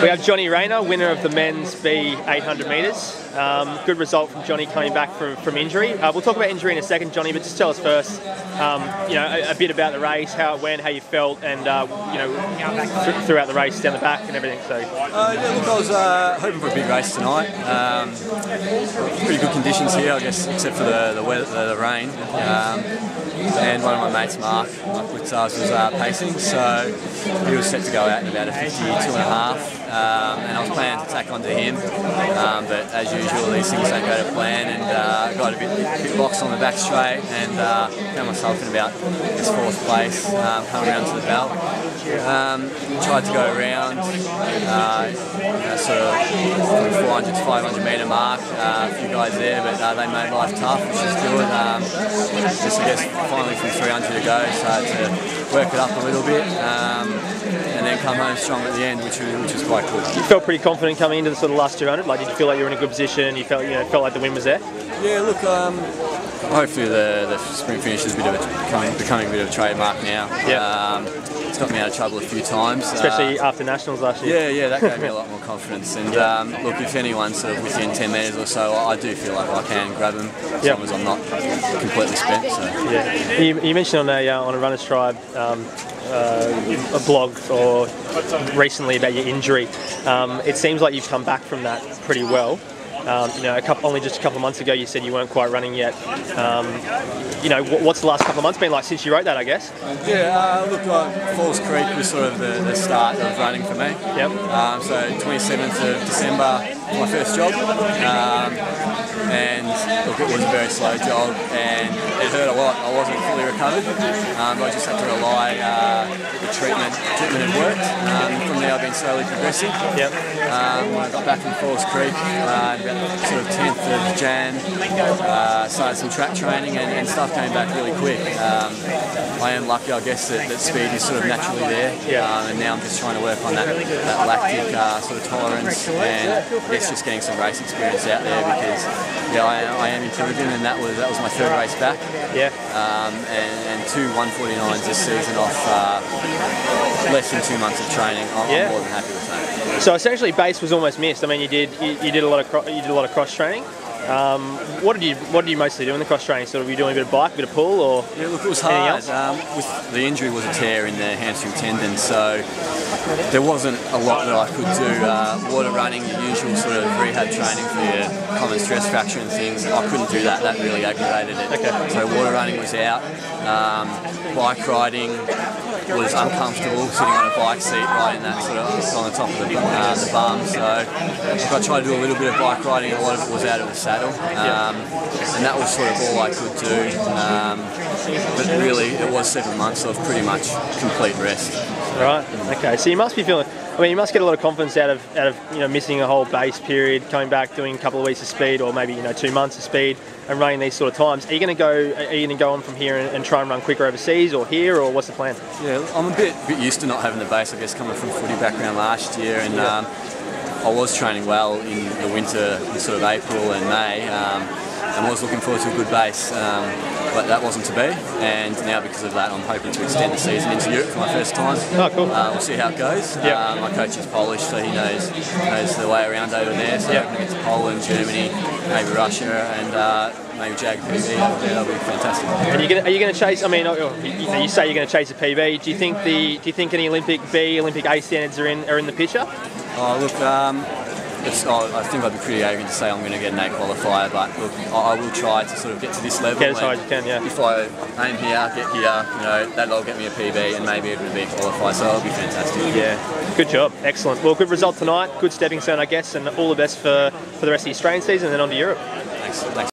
We have Johnny Rayner, winner of the men's B 800 metres. Good result from Johnny coming back from injury. We'll talk about injury in a second, Johnny, but just tell us first, a bit about the race, how it went, how you felt, and throughout the race, down the back and everything. So, yeah, look, I was hoping for a big race tonight. Pretty good conditions here, I guess, except for the weather, the rain. And one of my mates, Mark Witzars, was pacing, so he was set to go out in about a 52.5. And I was planning to tack onto him, but as usual these things don't go to plan, and got a bit boxed on the back straight, and found myself in about fourth place, coming around to the bell. Tried to go around sort of from 400 to 500 metre mark, a few guys there, but they made life tough, which is good. Just I guess finally from 300 to go, so I had to work it up a little bit, and then come home strong at the end, which was quite cool. You felt pretty confident coming into the sort of last 200. Like, did you feel like you were in a good position? You felt like the win was there? Yeah, look. Hopefully the sprint finish is becoming a bit of a trademark now. Yeah. It's got me out of trouble a few times. Especially after Nationals last year. Yeah, that gave me a lot more confidence. And look, if anyone's sort of within 10 metres or so, I do feel like I can grab them as long as I'm not completely spent. So. Yeah. You mentioned on a Runner's Tribe a blog or recently about your injury. It seems like you've come back from that pretty well. Only just a couple of months ago you said you weren't quite running yet. What's the last couple of months been like since you wrote that, I guess? Yeah, look, Falls Creek was sort of the start of running for me. Yep. So 27th of December, my first jog. And look, it was a very slow jog, and it hurt a lot. I wasn't fully recovered, but I just had to rely the treatment had worked. From there I've been slowly progressing. Yep. When I got back from Falls Creek, about sort of 10th of Jan, started some track training, and stuff came back really quick. I am lucky, I guess, that speed is sort of naturally there, and now I'm just trying to work on that lactic sort of tolerance, and it's just getting some race experience out there, because I am improving, and that was my third race back. Yeah. And two 149s this season off less than 2 months of training. I'm more than happy with that. So essentially, base was almost missed. I mean, you did a lot of cross training. What did you mostly do in the cross training? Sort of, were you doing a bit of bike, a bit of pull, or yeah? Look, it was hard. With the injury was a tear in the hamstring tendon, so there wasn't a lot that I could do. Water running, the usual sort of rehab training for your common stress fracture and things, I couldn't do that. That really aggravated it. Okay. So water running was out. Bike riding was uncomfortable, sitting on a bike seat right in that sort of on the top of the bum. So I tried to do a little bit of bike riding, and a lot of it was out of the saddle, and that was sort of all I could do. But really, it was 7 months of pretty much complete rest. Right. Okay. So you must be feeling. I mean, you must get a lot of confidence out of missing a whole base period, coming back, doing a couple of weeks of speed, or maybe 2 months of speed, and running these sort of times. Are you going to go on from here and try and run quicker overseas, or here, or what's the plan? Yeah, I'm a bit used to not having the base, I guess, coming from footy background last year, and I was training well in the winter, in sort of April and May, and was looking forward to a good base. But that wasn't to be, and now because of that I'm hoping to extend the season into Europe for my first time. Oh, cool. We'll see how it goes. My coach is Polish, so he knows the way around over there, so I'm going to get to Poland, Germany, maybe Russia, and maybe Jag PB. That'll be fantastic. And are you going to chase? I mean, you say you're going to chase a PB. Do you think any Olympic B, Olympic A standards are in the picture? Oh, look. I think I'd be pretty arrogant to say I'm going to get an A qualifier, but look, I will try to sort of get to this level. Get as high as you can, yeah. If I aim here, get here, that'll get me a PB, and maybe even a B qualifier, so it'll be fantastic. Yeah, good job, excellent. Well, good result tonight, good stepping stone, I guess, and all the best for the rest of the Australian season, and then on to Europe. Thanks.